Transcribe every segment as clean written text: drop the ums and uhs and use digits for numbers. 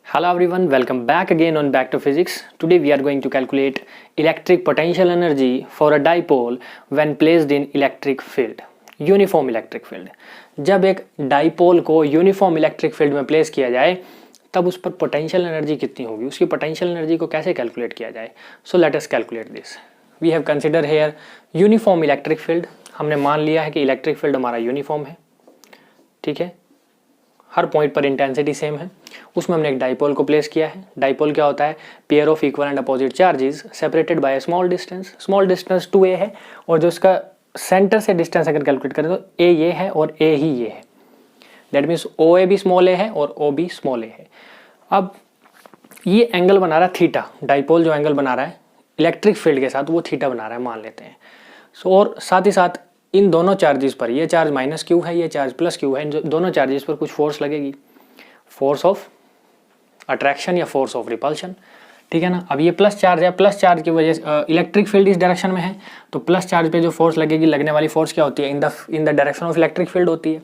Hello everyone, welcome back again on Back to Physics. Today we are going to calculate electric potential energy for a dipole when placed in electric field, uniform electric field. जब एक dipole को uniform electric field में place किया जाए तब उस पर potential energy कितनी होगी, उसकी पोटेंशियल एनर्जी को कैसे कैलकुलेट किया जाए. So let us calculate this. We have consider here uniform electric field. हमने मान लिया है कि इलेक्ट्रिक फील्ड हमारा यूनिफॉर्म है, ठीक है, हर पॉइंट पर इंटेंसिटी सेम है. उसमें हमने एक डाइपोल को प्लेस किया है. डाइपोल क्या होता है? Pair of equal and opposite charges separated by small distance. Small distance 2a है और जो उसका सेंटर से डिस्टेंस अगर कैलकुलेट करें तो a ये है और a ही ये है. दैट मीन्स OA भी स्मॉल a है और O भी स्मॉल a है. अब ये एंगल बना रहा है थीटा. डाइपोल जो एंगल बना रहा है इलेक्ट्रिक फील्ड के साथ वो थीटा बना रहा है, मान लेते हैं. और साथ ही साथ इन दोनों चार्जेस पर, ये चार्ज माइनस क्यू है, ये चार्ज प्लस क्यू है, इन दोनों चार्जेस पर कुछ फोर्स लगेगी, फोर्स ऑफ अट्रैक्शन या फोर्स ऑफ रिपल्शन, ठीक है ना. अब ये प्लस चार्ज है, प्लस चार्ज की वजह से इलेक्ट्रिक फील्ड इस डायरेक्शन में है तो प्लस चार्ज पे जो फोर्स लगेगी, लगने वाली फोर्स क्या होती है? In the direction of electric field होती है,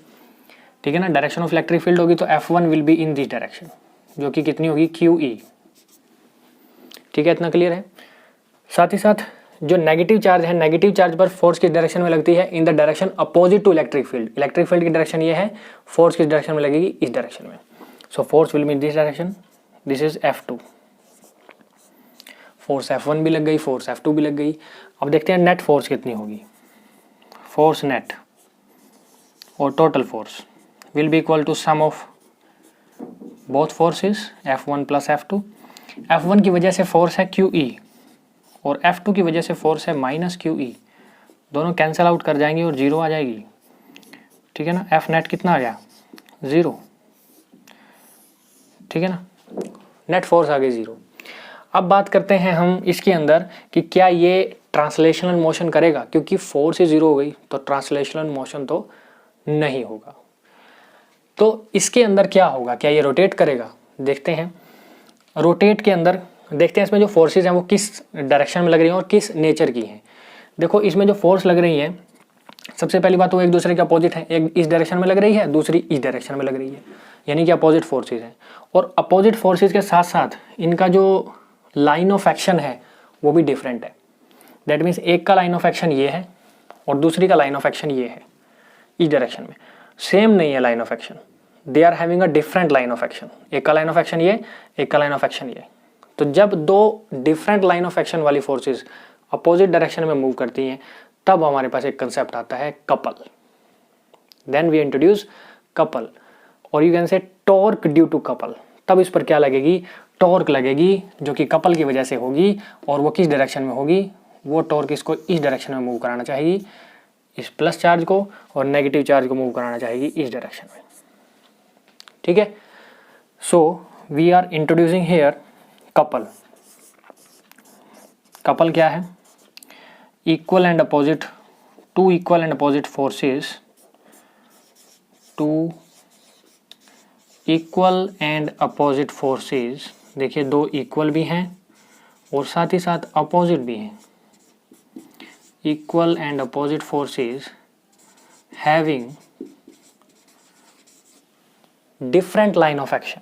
ठीक है ना. डायरेक्शन ऑफ इलेक्ट्रिक फील्ड होगी तो F1 will be in this direction, जो कि कितनी होगी? QE, ठीक है. इतना क्लियर है. साथ ही साथ जो नेगेटिव चार्ज है, नेगेटिव चार्ज पर फोर्स किस डायरेक्शन में लगती है? In the direction opposite to electric field. Electric field की डायरेक्शन ये है, फोर्स किस डायरेक्शन में लगेगी? इस डायरेक्शन में. So force will be in this direction. This is F2. Force F1 भी लग गई, फोर्स F2 भी लग गई. अब देखते हैं नेट फोर्स कितनी होगी. फोर्स नेट और total force will be equal to sum of both forces F1 plus F2. F1 की वजह से फोर्स है QE और F2 की वजह से फोर्स है माइनस QE. दोनों कैंसिल आउट कर जाएंगे और जीरो आ जाएगी, ठीक है ना. F नेट कितना आ गया? 0, ठीक है ना. नेट फोर्स आ गई 0. अब बात करते हैं हम इसके अंदर कि क्या ये ट्रांसलेशनल मोशन करेगा, क्योंकि फोर्स ही 0 हो गई तो ट्रांसलेशनल मोशन तो नहीं होगा. तो इसके अंदर क्या होगा? क्या ये रोटेट करेगा? देखते हैं. रोटेट के अंदर देखते हैं इसमें जो फोर्सेस हैं वो किस डायरेक्शन में लग रही हैं और किस नेचर की हैं. देखो इसमें जो फोर्स लग रही है, सबसे पहली बात वो एक दूसरे के अपोजिट है. एक इस डायरेक्शन में लग रही है, दूसरी इस डायरेक्शन में लग रही है, यानी कि अपोजिट फोर्सेस हैं. और अपोजिट फोर्सेस के साथ साथ इनका जो लाइन ऑफ एक्शन है वो भी डिफरेंट है. दैट मीन्स एक का लाइन ऑफ एक्शन ये है और दूसरी का लाइन ऑफ एक्शन ये है, इस डायरेक्शन में. सेम नहीं है line of action, they are having a different line of action. एक का लाइन ऑफ एक्शन ये, एक का लाइन ऑफ एक्शन ये. तो जब दो डिफरेंट लाइन ऑफ एक्शन वाली फोर्सेस अपोजिट डायरेक्शन में मूव करती हैं तब हमारे पास एक कंसेप्ट आता है couple. Then we introduce couple और you can say torque due to couple. तब इस पर क्या लगेगी? टॉर्क लगेगी, जो कि कपल की वजह से होगी. और वो किस डायरेक्शन में होगी? वो टॉर्क इसको इस डायरेक्शन में मूव कराना चाहेगी, इस प्लस चार्ज को, और नेगेटिव चार्ज को मूव कराना चाहेगी इस डायरेक्शन में, ठीक है. So we are introducing here couple. Couple क्या है? Equal and opposite, two equal and opposite forces, two equal and opposite forces. देखिए दो इक्वल भी हैं और साथ ही साथ अपोजिट भी हैं. Equal and opposite forces having different line of action.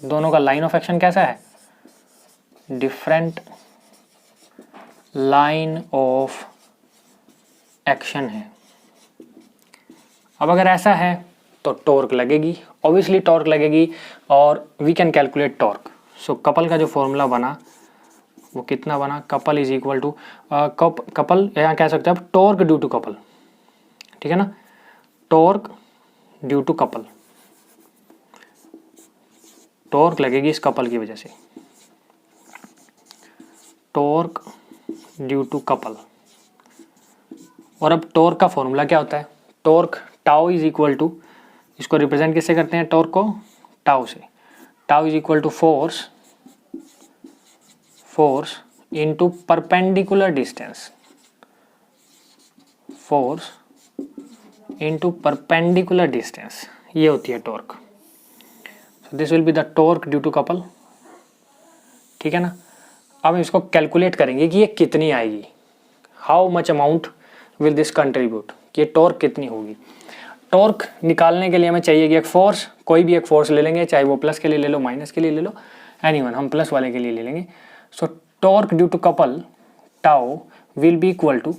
दोनों का लाइन ऑफ एक्शन कैसा है? डिफरेंट लाइन ऑफ एक्शन है. अब अगर ऐसा है तो टॉर्क लगेगी, ऑब्वियसली टॉर्क लगेगी, और we can calculate torque. So couple का जो फॉर्मूला बना वो कितना बना? Couple is equal to couple, यहाँ कह सकते हैं आप टॉर्क ड्यू टू कपल, ठीक है ना. Torque due to couple, torque लगेगी इस कपल की वजह से, टॉर्क ड्यू टू कपल. और अब टॉर्क का फॉर्मूला क्या होता है? Torque tau is equal to, इसको रिप्रेजेंट किससे करते हैं? टॉर्क को टाउ से. Tau is equal to force into perpendicular distance, force into perpendicular distance, ये होती है torque. So this will be the torque due to couple, ठीक है ना. अब इसको कैलकुलेट करेंगे कि ये कितनी आएगी. How much amount will this contribute, कि ये टॉर्क कितनी होगी. टॉर्क निकालने के लिए हमें चाहिए कि एक फोर्स, कोई भी एक फोर्स ले लेंगे, चाहे वो प्लस के लिए ले लो, माइनस के लिए ले लो, एनीवन, हम प्लस वाले के लिए ले लेंगे। So torque due to couple tau will be equal to,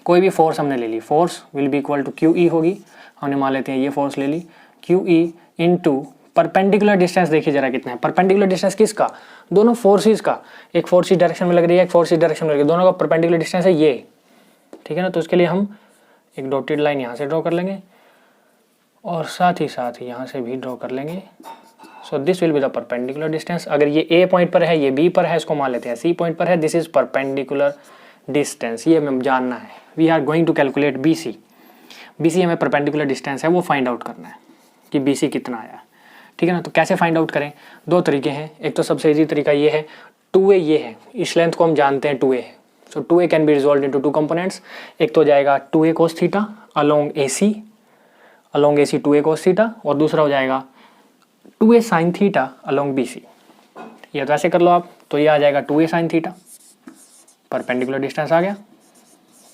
कोई भी फोर्स हमने ले ली, force will be equal to q E होगी, हमने मान लेते हैं ये फोर्स ले ली, q E into perpendicular distance, देखिए जरा कितना है परपेंडिकुलर डिस्टेंस किसका, दोनों फोर्सेस का, एक फोर्स इस डायरेक्शन में लग रही है, एक फोर्स इस डायरेक्शन में लग रही है, दोनों का परपेंडिकुलर डिस्टेंस है ये, ठीक है ना। तो उसके लिए हम एक डॉटेड लाइन यहाँ से ड्रॉ कर लेंगे और साथ ही यहाँ से भी ड्रॉ कर लेंगे। सो this will be the perpendicular distance. अगर ये ए पॉइंट पर है, ये बी पर है, इसको मान लेते हैं सी पॉइंट पर है, दिस इज परपेंडिकुलर डिस्टेंस, ये हमें जानना है। We are going to calculate B C, B C हमें परपेंडिकुलर डिस्टेंस है वो फाइंड आउट करना है कि बी सी कितना आया, ठीक है ना। तो कैसे फाइंड आउट करें, दो तरीके हैं। एक तो सबसे इजी तरीका ये है, 2a ये है, इस लेंथ को हम जानते हैं 2a है, सो 2a can be resolve into two components. एक तो जाएगा 2a cos theta along AC, along AC 2a cos theta, और दूसरा हो जाएगा 2a sin theta along BC। ये तो ऐसे कर लो आप, तो ये आ जाएगा 2a sin थीटा, परपेंडिकुलर डिस्टेंस आ गया।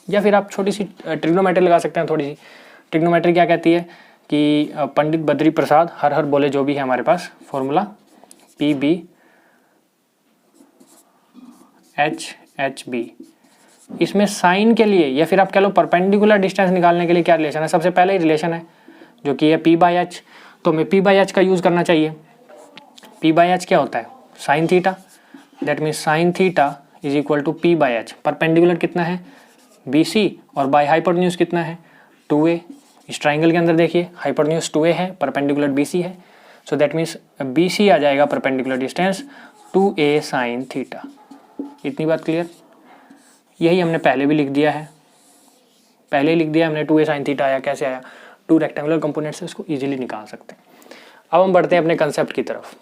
या फिर आप छोटी सी ट्रिग्नोमेट्री लगा सकते हैं, थोड़ी सी ट्रिग्नोमेट्री क्या कहती है कि पंडित बद्री प्रसाद हर हर बोले, जो भी है हमारे पास फॉर्मूला PB HHB, इसमें साइन के लिए या फिर आप कह लो परपेंडिकुलर डिस्टेंस निकालने के लिए क्या रिलेशन है, सबसे पहले ही रिलेशन है जो कि है P/H, तो हमें P/H का यूज़ करना चाहिए। P/H क्या होता है, sine theta, that means sine theta is equal to P/H। Perpendicular कितना है BC और बाय हाइपोटेन्यूज कितना है 2a। इस ट्राइंगल के अंदर देखिए हाइपोटेन्यूज 2a है, परपेंडिकुलर BC है, सो दैट मीन्स BC आ जाएगा perpendicular distance 2a sine theta. इतनी बात क्लियर, यही हमने पहले भी लिख दिया है, पहले ही लिख दिया हमने 2a साइन थीटा आया, कैसे आया, टू रेक्टेंगुलर कंपोनेंट से इसको इजीली निकाल सकते हैं। अब हम बढ़ते हैं अपने कंसेप्ट की तरफ।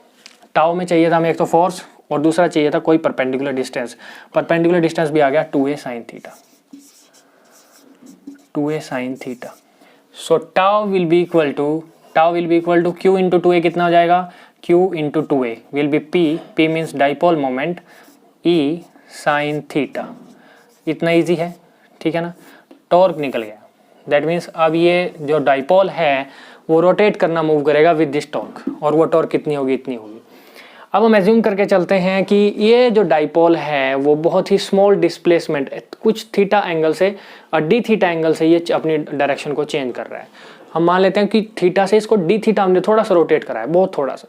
टाउ में चाहिए था हमें एक तो फोर्स और दूसरा चाहिए था कोई परपेंडिकुलर डिस्टेंस, परपेंडिकुलर डिस्टेंस भी आ गया 2a sine theta, 2a sine theta. So tau will be equal to q into 2a, कितना हो जाएगा q into 2a will be p means dipole moment e sine theta. इतना easy है, ठीक है ना। टॉर्क निकल गया, दैट मीन्स अब ये जो डाइपोल है वो रोटेट करना मूव करेगा विद दिस टॉर्क, और वो टॉर्क कितनी होगी, इतनी होगी। अब हम एज्यूम करके चलते हैं कि ये जो डाइपोल है वो बहुत ही स्मॉल डिस्प्लेसमेंट, कुछ थीटा एंगल से और डी थीटा एंगल से ये अपनी डायरेक्शन को चेंज कर रहा है। हम मान लेते हैं कि थीटा से इसको डी थीटा हमने थोड़ा सा रोटेट करा है, बहुत थोड़ा सा।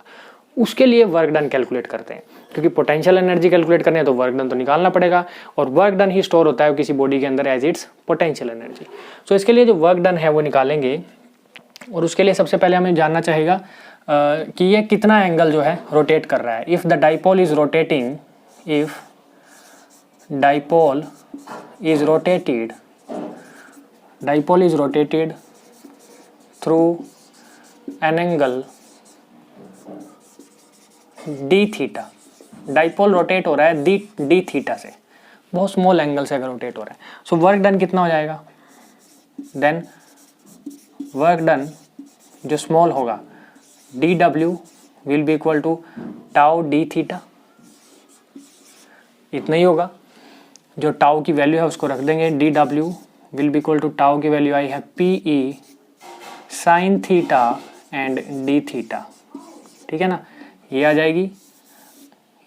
उसके लिए वर्क डन कैलकुलेट करते हैं, क्योंकि पोटेंशियल एनर्जी कैलकुलेट करने हैं तो वर्क डन तो निकालना पड़ेगा, और वर्क डन ही स्टोर होता है किसी बॉडी के अंदर एज इट्स पोटेंशियल एनर्जी। सो इसके लिए जो वर्क डन है वो निकालेंगे, और उसके लिए सबसे पहले हमें जानना चाहेगा कि ये कितना एंगल जो है रोटेट कर रहा है। If the dipole is rotating, if dipole is rotated through an angle D theta, dipole rotate हो रहा है डी थीटा से, बहुत स्मॉल एंगल से अगर रोटेट हो रहा है, सो वर्क डन कितना हो जाएगा, देन वर्क डन जो स्मॉल होगा dw will be equal to tau D theta, इतना ही होगा। जो टाउ की वैल्यू है उसको रख देंगे, dw will be equal to tau की वैल्यू आई है pe sine theta and D theta, ठीक है ना, ये आ जाएगी,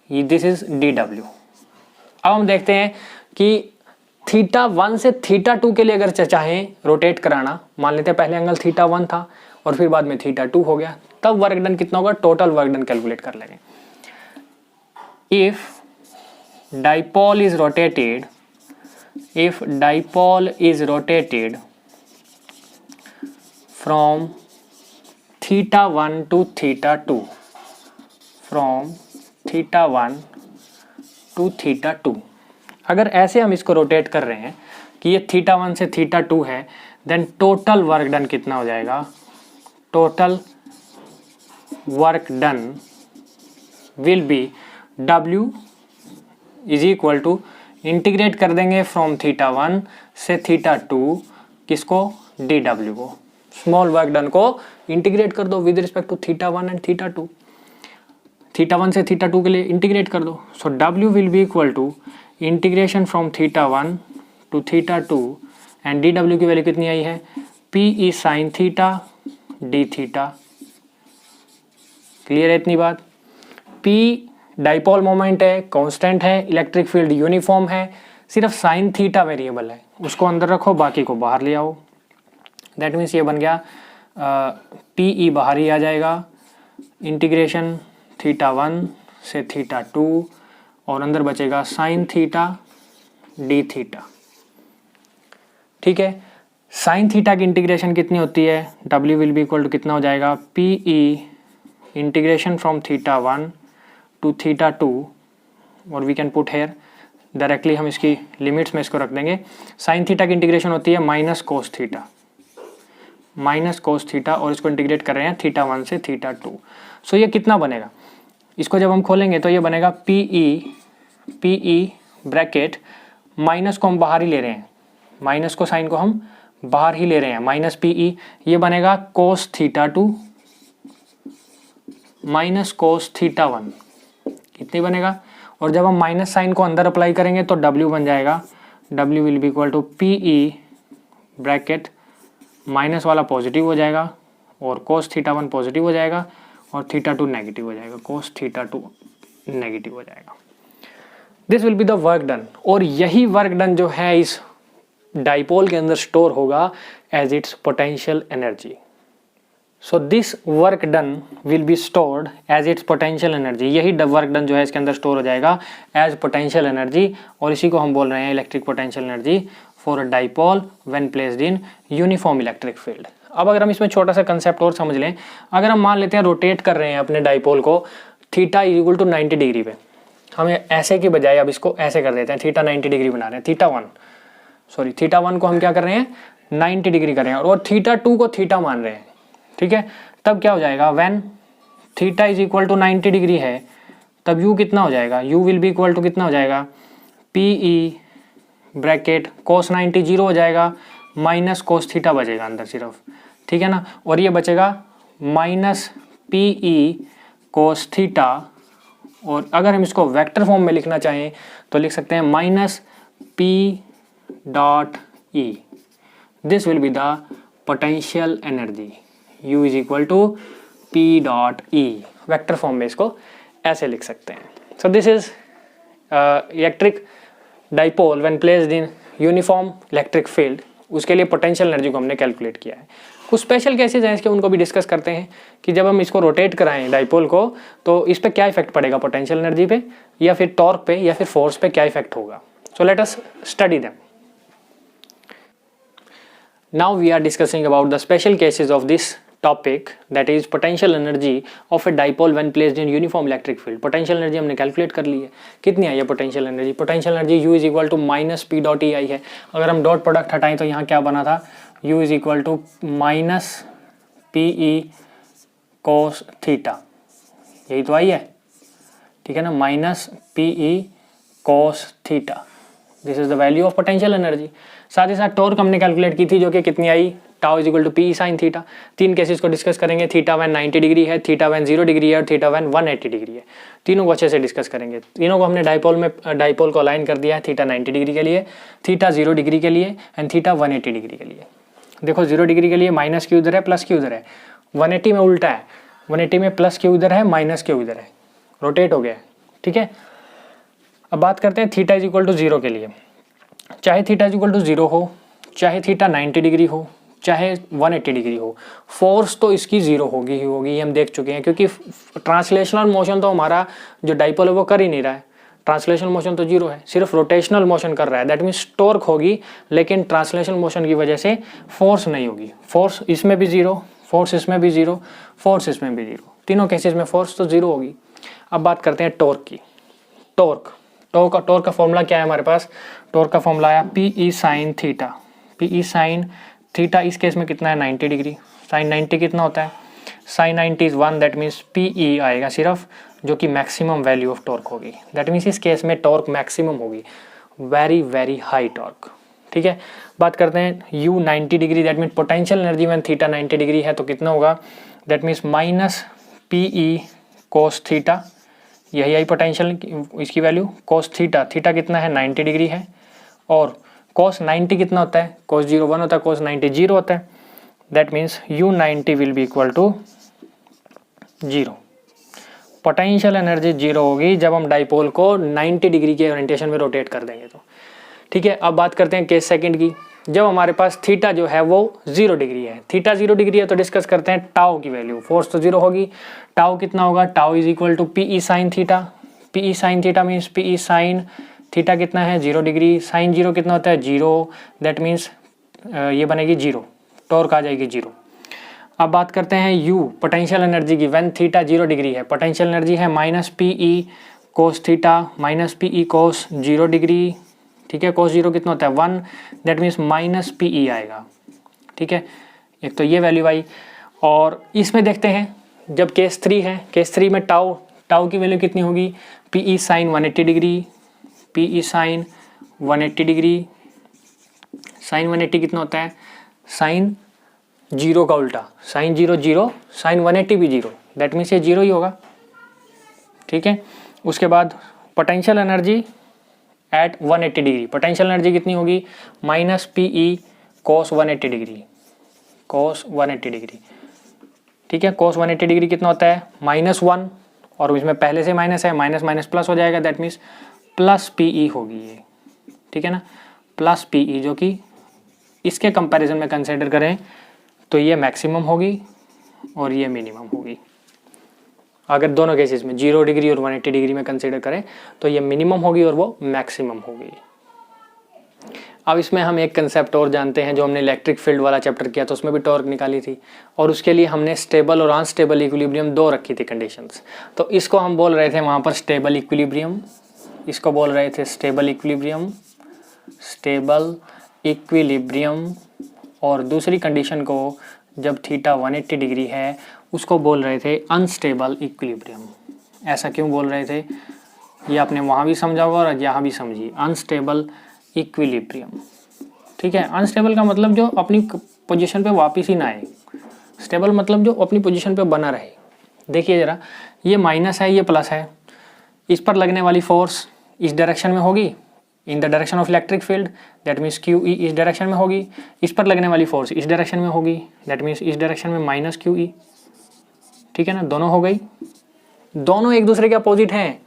ये दिस इज dw। अब हम देखते हैं कि थीटा 1 से थीटा 2 के लिए अगर चाहें रोटेट कराना, मान लेते हैं पहले एंगल थीटा 1 था और फिर बाद में थीटा 2 हो गया, तब वर्क डन कितना होगा, टोटल वर्क डन कैलकुलेट कर लेंगे। If dipole is rotated from theta 1 to theta 2, from theta 1 to theta 2, अगर ऐसे हम इसको रोटेट कर रहे हैं कि ये थीटा 1 से थीटा 2 है, देन टोटल वर्क डन कितना हो जाएगा, total work done will be W is equal to, integrate कर देंगे फ्रॉम थीटा 1 से थीटा 2, किसको, dW को, स्मॉल वर्क डन को इंटीग्रेट कर दो with respect to theta 1 and theta 2, theta 1 से थीटा 2 के लिए इंटीग्रेट कर दो। So W will be equal to integration from theta 1 to theta 2 and dW की वैल्यू कितनी आई है, P P E sine theta D theta. Clear है इतनी बात? पी डाइपोल मोमेंट है, कांस्टेंट है, इलेक्ट्रिक फील्ड यूनिफॉर्म है, सिर्फ साइन थीटा वेरिएबल है, उसको अंदर रखो, बाकी को बाहर ले आओ। दैट मीन्स ये बन गया पी ई बाहर ही आ जाएगा, इंटीग्रेशन थीटा 1 से थीटा 2 और अंदर बचेगा साइन थीटा डी थीटा। ठीक है, साइन थीटा की इंटीग्रेशन कितनी होती है? W will be equal to कितना हो जाएगा? P E integration from theta 1 to theta 2 और we can put here directly, हम इसकी लिमिट्स में इसको रख देंगे। साइन थीटा की इंटीग्रेशन होती है माइनस कोस थीटा और इसको इंटीग्रेट कर रहे हैं थीटा 1 से थीटा 2। सो ये कितना बनेगा? इसको जब हम खोलेंगे तो ये बनेगा पी ई ब्रैकेट, माइनस को हम बाहर ही ले रहे हैं, माइनस को साइन को हम बाहर ही ले रहे हैं, माइनस पी ई, ये बनेगा cos theta 2 minus cos theta 1, कितनी बनेगा? और जब हम माइनस साइन को अंदर अप्लाई करेंगे तो W बन जाएगा, W will be equal to P E bracket, minus वाला पॉजिटिव हो जाएगा और कोस थीटा 1 पॉजिटिव हो जाएगा और थीटा 2 नेगेटिव हो जाएगा, कोस थीटा 2 नेगेटिव हो जाएगा। This will be the work done, और यही वर्क डन जो है इस डाइपोल के अंदर स्टोर होगा as its potential energy. So this work done will be stored as its potential energy, यही वर्क डन जो है इसके अंदर स्टोर हो जाएगा एज पोटेंशियल एनर्जी, और इसी को हम बोल रहे हैं electric potential energy for a dipole when placed in uniform electric field. अब अगर हम इसमें छोटा सा कंसेप्ट और समझ लें, अगर हम मान लेते हैं रोटेट कर रहे हैं अपने डाइपोल को थीटा इक्वल टू 90 डिग्री पे, हमें ऐसे की बजाय अब इसको ऐसे कर देते हैं, थीटा 90 डिग्री बना रहे हैं, थीटा 1 को हम क्या कर रहे हैं 90 डिग्री कर रहे हैं और थीटा 2 को थीटा मान रहे हैं। ठीक है, तब क्या हो जाएगा? When theta is equal to 90 degree है तब u कितना हो जाएगा? u will be equal to कितना हो जाएगा? P E bracket cos 90 zero हो जाएगा, माइनस कोस थीटा बचेगा अंदर सिर्फ, ठीक है ना, और ये बचेगा minus P E cos theta, और अगर हम इसको वेक्टर फॉर्म में लिखना चाहें तो लिख सकते हैं minus P dot E. This will be the potential energy, u is equal to P dot E. Vector form में इसको ऐसे लिख सकते हैं। So this is electric dipole when placed in uniform electric field, उसके लिए पोटेंशियल एनर्जी को हमने कैलकुलेट किया है। कुछ स्पेशल केसेस हैं इसके, उनको भी डिस्कस करते हैं कि जब हम इसको रोटेट कराएं डाइपोल को तो इस पे क्या इफेक्ट पड़ेगा, पोटेंशियल एनर्जी पे या फिर टॉर्क पे या फिर फोर्स पे क्या इफेक्ट होगा। So let us study them. Now we are discussing about the special cases of this topic, that is potential energy of a dipole when placed in uniform electric field. Potential energy हमने calculate कर ली है, कितनी आई है potential energy? Potential energy u is equal to minus P dot E आई है। अगर हम डॉट प्रोडक्ट हटाएं तो यहाँ क्या बना था? u is equal to minus P E cos theta, यही तो आई है, ठीक है ना, minus P E cos theta. This is the value of potential energy. साथ ही साथ टॉर्क हमने कैलकुलेट की थी जो कि कितनी आई? Tau is equal to p sine theta. तीन केसेस को डिस्कस करेंगे, थीटा व्हेन 90 डिग्री है, थीटा व्हेन 0 डिग्री है और थीटा व्हेन 180 डिग्री है। तीनों को अच्छे से डिस्कस करेंगे। तीनों को हमने डाइपोल को अलाइन कर दिया है, थीटा 90 डिग्री के लिए, थीटा 0 डिग्री के लिए एंड थीटा 180 डिग्री के लिए। देखो 0 डिग्री के लिए माइनस क्यू उधर है, प्लस क्यू उधर है, 180 में उल्टा है, 180 में प्लस क्यू उधर है, माइनस क्यू उधर है, रोटेट हो गया, ठीक है। अब बात करते हैं थीटा इज इक्वल टू 0 के लिए। चाहे थीटा इज इक्वल टू 0 हो, चाहे थीटा 90 डिग्री हो, चाहे 180 डिग्री हो, फोर्स तो इसकी 0 होगी ही होगी, ये हम देख चुके हैं, क्योंकि ट्रांसलेशनल मोशन तो हमारा जो डाइपोल है वो कर ही नहीं रहा है, ट्रांसलेशनल मोशन तो 0 है, सिर्फ रोटेशनल मोशन कर रहा है। दैट मीन्स टॉर्क होगी, लेकिन ट्रांसलेशनल मोशन की वजह से फोर्स नहीं होगी। फोर्स इसमें भी 0, फोर्स इसमें भी 0, फोर्स इसमें भी 0, तीनों केसेस में फोर्स तो 0 होगी। अब बात करते हैं टॉर्क की। टॉर्क का फॉर्मूला क्या है हमारे पास? टॉर्क का फॉर्मूला आया P E sine theta. P E sine theta इस केस में कितना है? 90 डिग्री। साइन 90 कितना होता है? Sine 90 is 1, that means P E आएगा सिर्फ, जो कि मैक्सिमम वैल्यू ऑफ टॉर्क होगी। दैट मीन्स इस केस में टॉर्क मैक्सिमम होगी, वेरी वेरी हाई टॉर्क, ठीक है। बात करते हैं U 90 degree, that means potential energy when theta 90 degree है तो कितना होगा? That means minus P E cos theta, यही आई पोटेंशियल इसकी वैल्यू। कोस थीटा, थीटा कितना है? 90 डिग्री है, और कोस 90 कितना होता है? कोस 0 1 होता है, कोस 90 0 होता है। That means U90 will be equal to 0। Potential energy 0 होगी जब हम डाइपोल को 90 डिग्री के ओरिएंटेशन में रोटेट कर देंगे तो। ठीक है, अब बात करते हैं केस सेकंड की। जब हमारे पास थीटा जो है वो 0 डिग्री है, थीटा 0 डिग्री है तो डिस्कस करते हैं टाउ की वैल्यू। फोर्स तो 0 होगी, टाउ कितना होगा, tau is equal to P E sine theta. P E sine theta means P E sine theta कितना है 0 डिग्री, साइन 0 कितना होता है 0, दैट मीन्स ये बनेगी 0, टॉर्क आ जाएगी 0। अब बात करते हैं यू पोटेंशियल एनर्जी की। व्हेन थीटा 0 डिग्री है, पोटेंशियल एनर्जी है minus p E cos theta, minus p E cos 0 degree. ठीक है, कोस 0 कितना होता है 1, दैट मीन्स माइनस पीई आएगा। ठीक है, एक तो ये वैल्यू आई। और इसमें देखते हैं जब केस 3 है, केस 3 में टाउ की वैल्यू कितनी होगी, P E sine 180 degree, P E sine 180 degree. Sine 180 कितना होता है, साइन 0 का उल्टा, साइन 0 0, साइन 180 भी 0, दैट मीन्स ये 0 ही होगा। ठीक है, उसके बाद potential energy at 180 degree, potential energy कितनी होगी, माइनस पीई कोस 180 डिग्री, कोस 180 डिग्री। ठीक है, कोस 180 डिग्री कितना होता है -1, और इसमें पहले से माइनस है, माइनस माइनस प्लस हो जाएगा, दैट मीन्स प्लस पीई होगी ये। ठीक है ना, प्लस पीई, जो कि इसके कंपैरिजन में कंसिडर करें तो ये मैक्सिमम होगी और ये मिनिमम होगी। अगर दोनों केसेस में 0 डिग्री और 180 डिग्री में कंसिडर करें तो ये मिनिमम होगी और वो मैक्सिमम होगी। अब इसमें हम एक कंसेप्ट और जानते हैं, जो हमने इलेक्ट्रिक फील्ड वाला चैप्टर किया तो उसमें भी टॉर्क निकाली थी, और उसके लिए हमने स्टेबल और अनस्टेबल इक्विलिब्रियम 2 रखी थी कंडीशंस। तो इसको हम बोल रहे थे वहाँ पर स्टेबल इक्विलिब्रियम, इसको बोल रहे थे स्टेबल इक्विलिब्रियम, स्टेबल इक्विलिब्रियम। और दूसरी कंडीशन को जब थीटा 180 डिग्री है उसको बोल रहे थे अनस्टेबल इक्विलिब्रियम। ऐसा क्यों बोल रहे थे, ये आपने वहाँ भी समझा होगा और यहाँ भी समझिए, अनस्टेबल इक्विलिब्रियम। ठीक है, अनस्टेबल का मतलब जो अपनी पोजीशन पे वापस ही ना आए, स्टेबल मतलब जो अपनी पोजीशन पे बना रहे। देखिए ज़रा, ये माइनस है, ये प्लस है, इस पर लगने वाली फोर्स इस डायरेक्शन में होगी, इन the direction of electric field, that means Q E इस डायरेक्शन में होगी। इस पर लगने वाली फोर्स इस डायरेक्शन में होगी, दैट मीन्स इस डायरेक्शन में माइनस क्यू ई। ठीक है ना, दोनों हो गई, दोनों एक दूसरे के अपोजिट हैं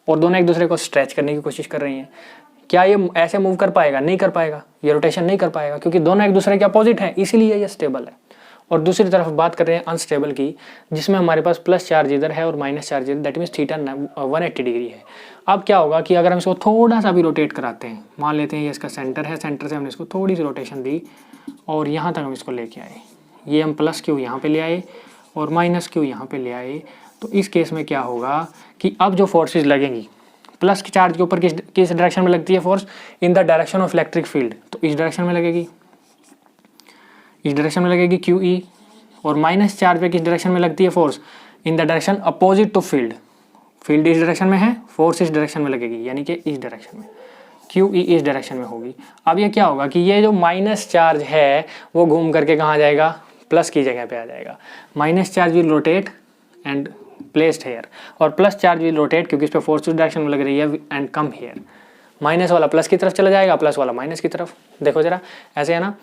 और दोनों एक दूसरे को स्ट्रेच करने की कोशिश कर रही हैं। क्या ये ऐसे मूव कर पाएगा, नहीं कर पाएगा, ये रोटेशन नहीं कर पाएगा, क्योंकि दोनों एक दूसरे के अपोजिट हैं, इसीलिए ये स्टेबल है। और दूसरी तरफ बात कर रहे हैं अनस्टेबल की, जिसमें हमारे पास प्लस चार्ज इधर है और माइनस चार्ज इधर, दैट मीन्स थीटा 180 डिग्री है। अब क्या होगा कि अगर हम इसको थोड़ा सा भी रोटेट कराते हैं, मान लेते हैं ये इसका सेंटर है, सेंटर से हमने इसको थोड़ी सी रोटेशन दी और यहाँ तक हम इसको लेके आए, ये हम प्लस क्यू यहाँ पे ले आए और माइनस क्यू यहाँ पे ले आए, तो इस केस में क्या होगा कि अब जो फोर्सेज लगेंगी, प्लस के चार्ज के ऊपर किस डायरेक्शन में लगती है force, in the direction of electric field, तो इस डायरेक्शन में लगेगी, इस डायरेक्शन में लगेगी क्यू ई। और माइनस चार्ज पे किस डायरेक्शन में लगती है force, in the direction opposite to field, field इस डायरेक्शन में है, फोर्स इस डायरेक्शन में लगेगी, यानी कि इस डायरेक्शन में, क्यू ई इस डायरेक्शन में होगी। अब ये क्या होगा कि ये जो माइनस चार्ज है वो घूम करके कहाँ जाएगा, प्लस की जगह पे आ जाएगा। Minus charge will rotate and placed here, और प्लस चार्ज विल रोटेट क्योंकि इस पर फोर्स उस डायरेक्शन में लग रही है एंड कम हेयर। माइनस वाला प्लस की तरफ चला जाएगा, प्लस वाला माइनस की तरफ। देखो जरा, ऐसे है ना,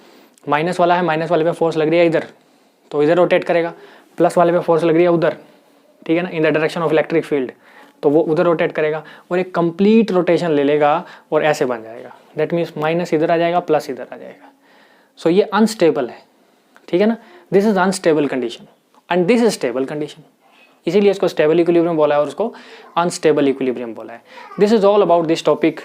माइनस वाला है, माइनस वाले पे फोर्स लग रही है इधर, तो इधर रोटेट करेगा, प्लस वाले पे फोर्स लग रही है उधर, ठीक है ना, इन the direction of electric field, तो वो उधर रोटेट करेगा और एक कंप्लीट रोटेशन ले लेगा और ऐसे बन जाएगा। दैट मीन्स माइनस इधर आ जाएगा, प्लस इधर आ जाएगा। सो ये अनस्टेबल है, ठीक है ना, this is unstable condition and this is stable condition, इसीलिए इसको स्टेबल इक्विलिब्रियम बोला है और उसको अनस्टेबल इक्विलिब्रियम बोला है। This is all about this topic.